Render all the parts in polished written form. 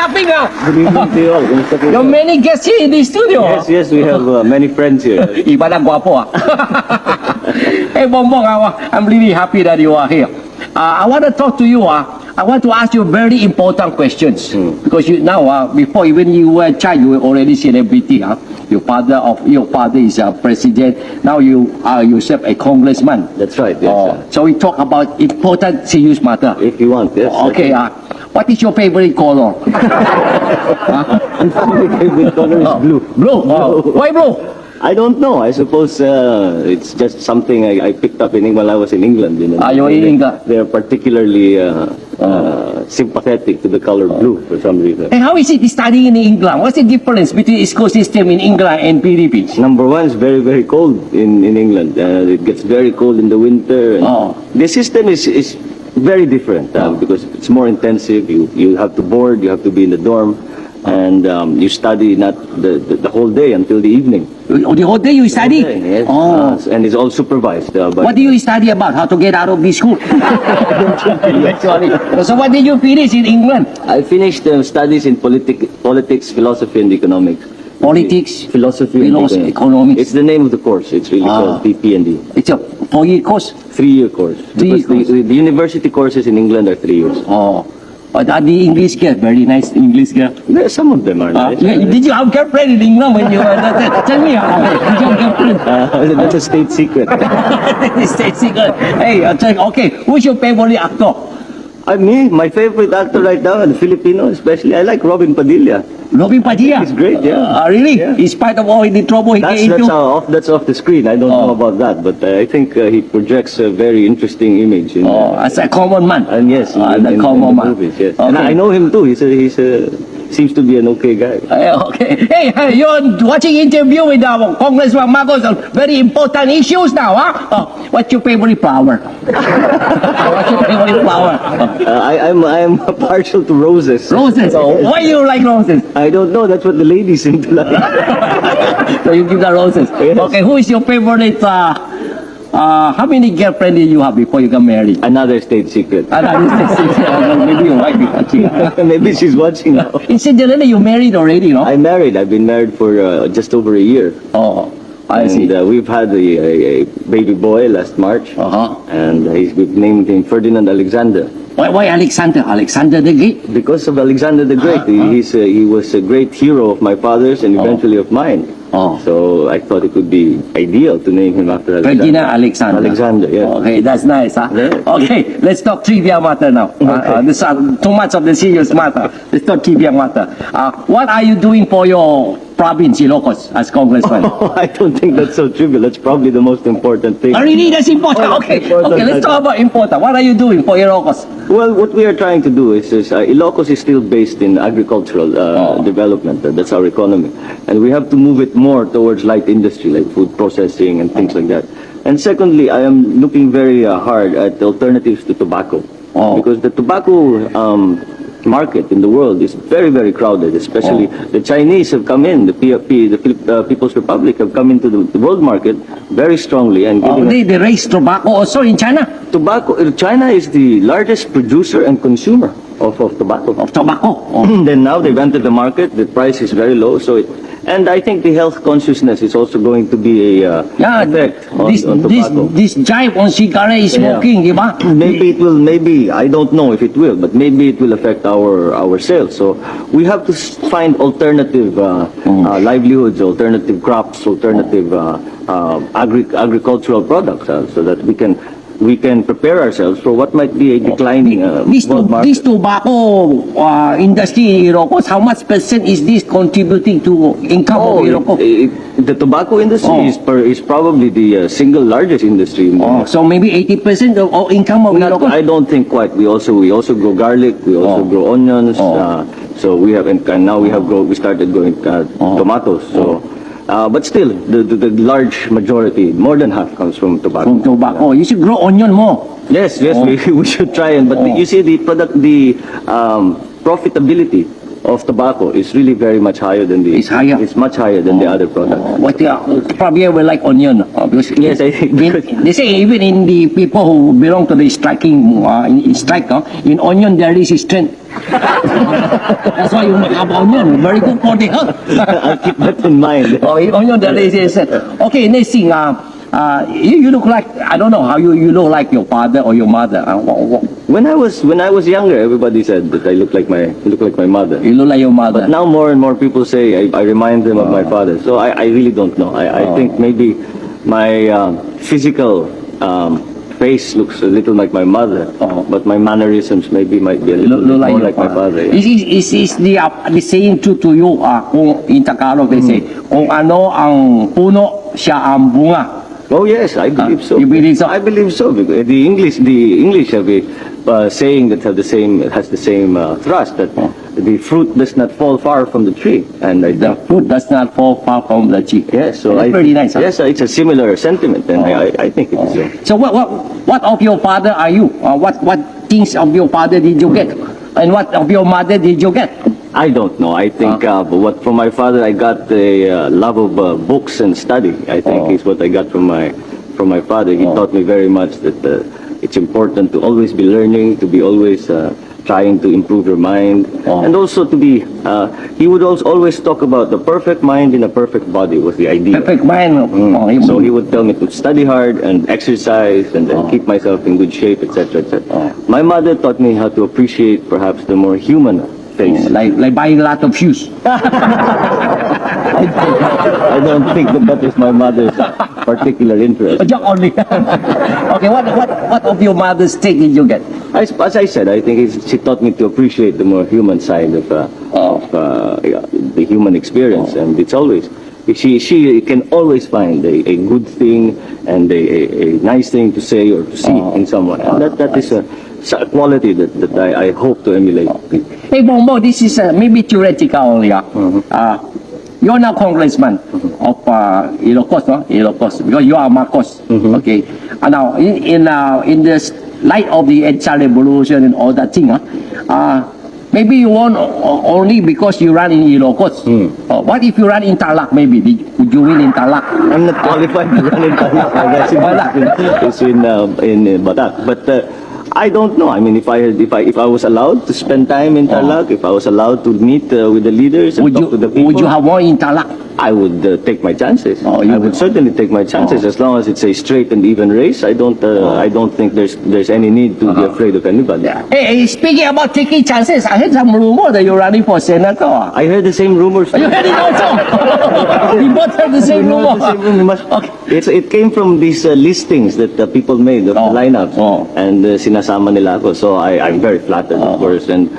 laughing. Good evening to you all. Kumusta po? There are many guests here in the studio. Yes, we have many friends here. Iba na Gwapo. Hey, Bongbong, I'm really happy that you are here. I want to talk to you. I want to ask you very important questions. Because you now, before even you were a child, you were already celebrity. Your father is a president. Now you are yourself a congressman. That's right, yes. So we talk about important serious matter. If you want, yes. Okay, what is your favorite color? My favorite color is blue. Blue. Why blue? I don't know. I suppose it's just something I picked up while I was in England. You know. You're in England. They're particularly sympathetic to the color blue for some reason. And how is it studying in England? What's the difference between ecosystem in England and Philippines? Number one, it's very, very cold in England. It gets very cold in the winter. And the system is very different because it's more intensive. You have to board, you have to be in the dorm, and you study not the whole day until the evening. The whole day you study? Yes. And it's all supervised. What do you study about? How to get out of this school? So what did you finish in England? I finished studies in politics, philosophy, and economics. Politics, philosophy, and economics. It's the name of the course. It's really called PP&D. It's a 4-year course? 3-year course. Because the university courses in England are 3 years. But are the English girl very nice? English girl? Yeah, some of them are nice. Did you have girlfriend in England when you were there? Tell me, did you have girlfriend? That's a state secret. State secret. Hey, okay, who's your favorite actor? Me, my favorite actor right now, and Filipino especially, I like Robin Padilla. Robin Padilla? He's great, yeah. Really? Yeah. In spite of all the trouble he get into? That's off the screen. I don't know about that, but I think he projects a very interesting image. As a common man? And yes, in common the movies, yes. Okay. And I know him too. He's seems to be an okay guy. Okay. Hey, you're watching interview with Congressman Marcos on very important issues now, what's your favorite flower? What's your favorite flower? I'm partial to roses. Roses? Why do you like roses? I don't know. That's what the ladies seem to like. So you give the roses. Yes. Okay, who is your favorite? How many girlfriends did you have before you got married? Another state secret. Maybe your wife is watching. Maybe she's watching now. Incidentally, you married already, no? I'm married. I've been married for just over a year. I see. And we've had a baby boy last March. And we've named him Ferdinand Alexander. Why Alexander? Alexander the Great? Because of Alexander the Great. He was a great hero of my father's and eventually of mine. So I thought it would be ideal to name him after Alexander. Ferdinand Alexander. Alexander, yes. Okay, that's nice, huh? Yeah. Okay, let's talk trivia matter now. This too much of the serious matter. Let's talk trivia matter. What are you doing for your province, Ilocos, as congressman? I don't think that's so trivial. That's probably the most important thing. Really? That's important? Okay, let's talk about important. What are you doing for Ilocos? Well, what we are trying to do is Ilocos is still based in agricultural development. That's our economy. And we have to move it more towards light industry, like food processing and things like that. And secondly, I am looking very hard at alternatives to tobacco. Because the tobacco market in the world is very, very crowded, especially the Chinese have come in, the PFP, the People's Republic have come into the world market very strongly. And they raise tobacco also in China? China is the largest producer and consumer of tobacco. Then now they've entered the market, the price is very low, and I think the health consciousness is also going to be a effect on tobacco. This jive on cigarette smoking, diba? Maybe it will, I don't know if it will, but maybe it will affect our sales. So we have to find alternative livelihoods, alternative crops, alternative agricultural products so that we can prepare ourselves for what might be a declining world market. This tobacco industry in Ilocos, how much percent is this contributing to income of Ilocos? The tobacco industry is probably the single largest industry. So maybe 80% of income of Ilocos? I don't think quite. We also grow garlic. We also grow onions. So we have, and now we started growing tomatoes. So. But still, the large majority, more than half, comes from tobacco. From tobacco. You should grow onion more. Yes, we should try. But you see, the profitability of tobacco is really very much higher than It's higher? It's much higher than the other products. Probably I will like onion. Because yes, I think. They say even in the people who belong to the striking, in onion there is strength. That's why you have onion. Very good for the health. I'll keep that in mind. Oh, onion, that is. Okay, next thing. You look like, I don't know how you look like your father or your mother. When I was younger, everybody said that I look like my mother. You look like your mother. But now more and more people say I remind them of my father. So I really don't know. I think maybe my physical face looks a little like my mother, but my mannerisms maybe might be a little bit more like my father. Yeah. Is the saying true to you? Kung in Tagalog they say, kung ano ang puno, siya ang bunga. Oh yes, I believe so. You believe so? I believe so. Because the English have a saying that has the same thrust, that the fruit does not fall far from the tree, and The fruit does not fall far from the tree. yes, so That's very nice. Huh? Yes, it's a similar sentiment, and I think it is. So what of your father are you? What things of your father did you get? And what of your mother did you get? I don't know. I think what from my father I got the love of books and study. I think is what I got from my father. He taught me very much that it's important to always be learning, to be always trying to improve your mind, and also to be. He would also always talk about the perfect mind in a perfect body was the idea. Perfect mind. So he would tell me to study hard and exercise and then keep myself in good shape, etc., etc. My mother taught me how to appreciate perhaps the more human face. Like buying a lot of shoes. I don't think that is my mother's particular interest. A joke only. Okay, what of your mother's take did you get? As I said, I think she taught me to appreciate the more human side of the human experience, and it's always she can always find a good thing and a nice thing to say or to see in someone, and that is a quality that I hope to emulate. Hey, Bongbong, this is maybe theoretical only. You're now congressman of Ilocos, no? Ilocos, because you are Marcos. Okay. And now, in this light of the EDSA revolution and all that thing, maybe you won only because you run in Ilocos. What if you run in Tarlac, maybe? Would you win in Tarlac? I'm not qualified to run in Tarlac. It's in Batak. But I don't know. I mean, if I was allowed to spend time in Tarlac, if I was allowed to meet with the leaders and talk to the people, would you have won in Tarlac? I would take my chances. Oh, you I would certainly take my chances as long as it's a straight and even race. I don't think there's any need to be afraid of anybody. Hey, speaking about taking chances, I heard some rumor that you're running for senator. I heard the same rumors. You heard it also? We both heard the same rumor. It came from these listings that people made of the lineups, and sinasama nila ako. So I'm very flattered, of course, and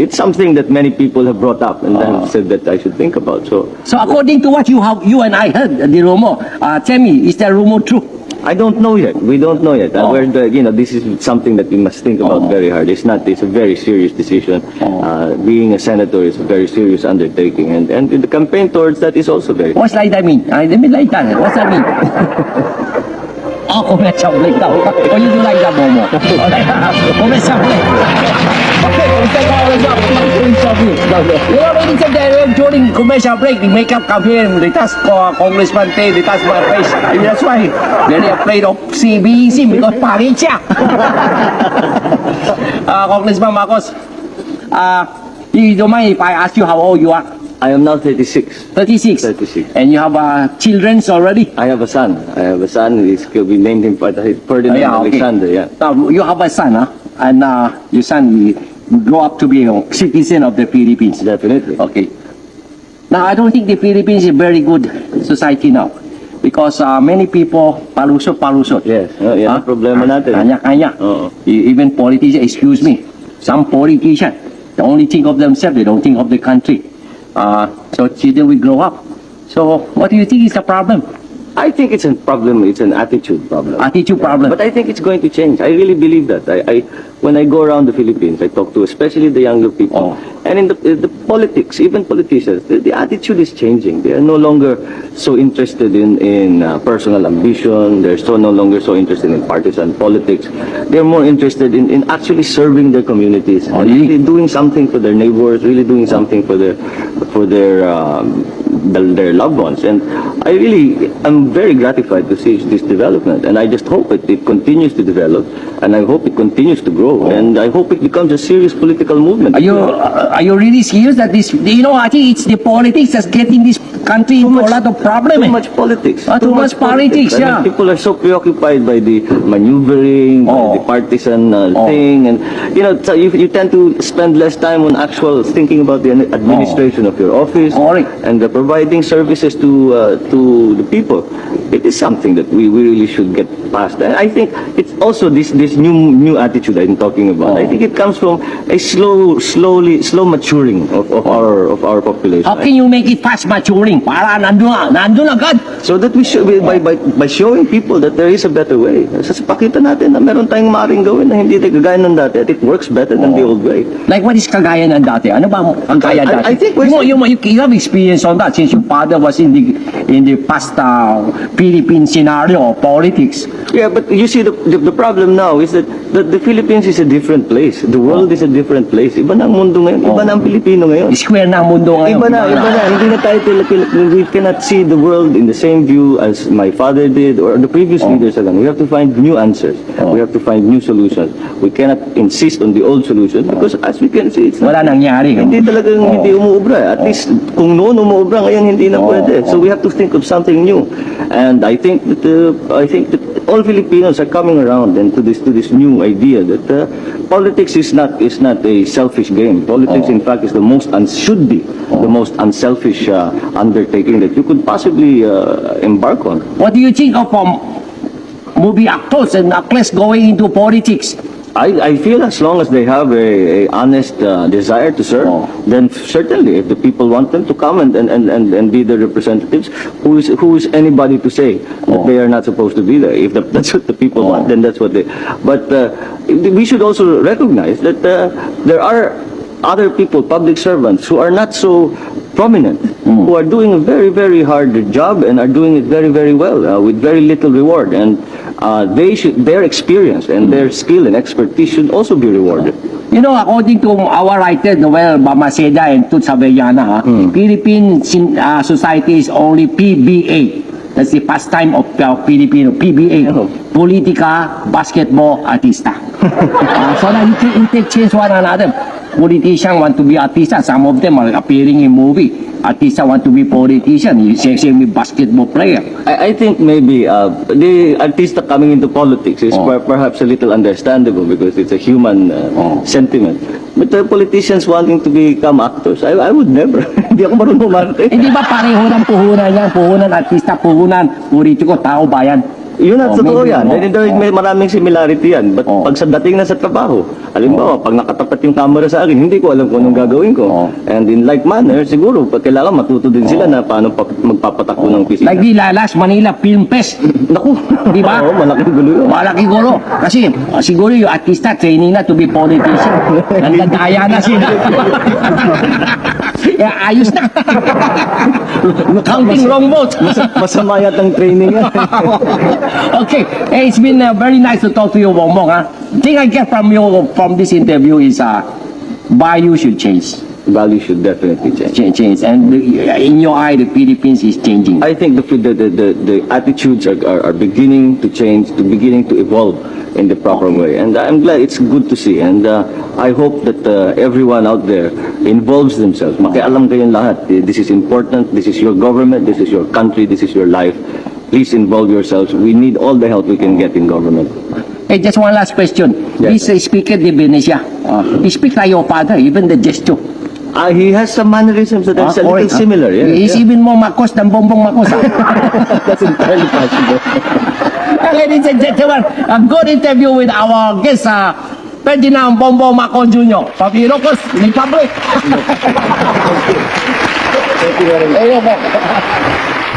it's something that many people have brought up and have said that I should think about. So according to what you and I heard, the rumor, tell me, is that rumor true? I don't know yet. We don't know yet. This is something that we must think about very hard. It's a very serious decision. Being a senator is a very serious undertaking, and the campaign towards that is also very. What's like that mean? Let me like that. What's that mean? Commercial break daw. O you do like that, Momo? Commercial break. Okay, commercial break. You know, ladies and gentlemen, during commercial break, the makeup come here, they touch Congressman Tay, they touch my face. And that's why very afraid of CBC because pangit siya. Congressman Marcos, you don't mind if I ask you how old you are? I am now 36. 36? 36. And you have children already? I have a son. We named him Ferdinand Alexander. Yeah. Now, you have a son, and your son will grow up to be a citizen of the Philippines. Definitely. Okay. Now, I don't think the Philippines is a very good society now. Because many people, palusot. Yes. Yan ang problema natin. Kanya-kanya. Even politicians, excuse me, some politicians, they only think of themselves, they don't think of the country. So children will grow up. So what do you think is the problem? I think it's a problem. It's an attitude problem. Attitude problem. But I think it's going to change. I really believe that. When I go around the Philippines, I talk to especially the younger people. And in the politics, even politicians, the attitude is changing. They are no longer so interested in personal ambition. They're no longer so interested in partisan politics. They're more interested in actually serving their communities, really doing something for their neighbors, really doing something for their loved ones. And I'm very gratified to see this development, and I just hope it continues to develop, and I hope it continues to grow. go. And I hope it becomes a serious political movement. Are you really serious that this, I think it's the politics that's getting this country into a lot of problems. Too much politics. Too much politics, I mean, yeah. people are so preoccupied by the maneuvering, by the partisan thing, and so you tend to spend less time on actual thinking about the administration of your office and providing services to the people. It is something that we really should get past. And I think it's also this new attitude I'm talking about. I think it comes from a slow maturing of our population. How can you make it fast maturing? Para nandun agad. So that we should, by showing people that there is a better way. Pakita natin na meron tayong maaaring gawin na hindi kagaya ng dati at it works better than the old way. Like what is kagaya ng dati? Ano ba kagaya dati? I think you have experience on that since your father was in the past Philippine scenario of politics. Yeah, but you see the problem now is that the Philippines is a different place. The world is a different place. Iba na ang mundo ngayon. Iba na ang Pilipino ngayon. Square na ang mundo ngayon. Iba na. Hindi na tayo we cannot see the world in the same view as my father did or the previous leaders again. We have to find new answers. We have to find new solutions. We cannot insist on the old solutions because as we can see, it's wala nangyari. Hindi talagang hindi umuubra. At least kung noon umuubra, ngayon hindi na pwede. So we have to think of something new. And I think that all Filipinos are coming around and to this new idea that politics is not a selfish game. Politics, in fact, is should be the most unselfish undertaking that you could possibly embark on. What do you think of movie actors and actors going into politics? I feel as long as they have a honest desire to serve, then certainly if the people want them to come and be the representatives, who is anybody to say that they are not supposed to be there? If that's what the people want, then that's what they. But we should also recognize that there are other people, public servants, who are not so prominent, who are doing a very, very hard job and are doing it very, very well with very little reward. And their experience and their skill and expertise should also be rewarded. According to our writer, Noel Bamaceda and Toots Avellana, Philippine society is only PBA. That's the pastime of Filipino. PBA. Politika, basketball, artista. So now you interchange one another. Politicians want to be artista. Some of them are appearing in movie. Artista want to be politician. Same with basketball player. I think maybe the artista coming into politics is perhaps a little understandable because it's a human sentiment. But the politicians wanting to become actors, I would never. Hindi ako marunong umarte. Hindi ba pareho ng puhunan yan? Puhunan, artista, puhunan, politiko, tao, bayan. Yun at totoo yan. May maraming similarity yan. But pag sa dating na sa trabaho, halimbawa, pag nakatapat yung camera sa akin, hindi ko alam kung anong gagawin ko. And in like manner, siguro, pag kailangan matuto din sila na paano magpapatakbo ng pisina. Like the Lalas Manila Film Fest. Naku, di ba? Oo, malaking gulo yun. Malaking gulo. Kasi siguro yung artista training na to be politician. Nandadaya na sila. Ayos na. Counting wrong votes. Masama yatang training yan. Okay, hey, it's been very nice to talk to you, Bongbong. The thing I get from this interview is value should change. Value should definitely change. And in your eye, the Philippines is changing. I think the attitudes are beginning to change, beginning to evolve in the proper way. And I'm glad, it's good to see. And I hope that everyone out there involves themselves. Makialam kayong lahat. This is important. This is your government. This is your country. This is your life. Please involve yourselves. We need all the help we can get in government. Hey, just one last question. Yes, This speaker de Venecia, he speaks like your father, even the gesture. He has some mannerisms that are a little similar. Yeah, He's even more makos than Bongbong Makos. That's entirely possible. Ladies and gentlemen, a good interview with our guest, Ferdinand Bongbong Marcos Jr. from Ilocos Republic. Thank you very much.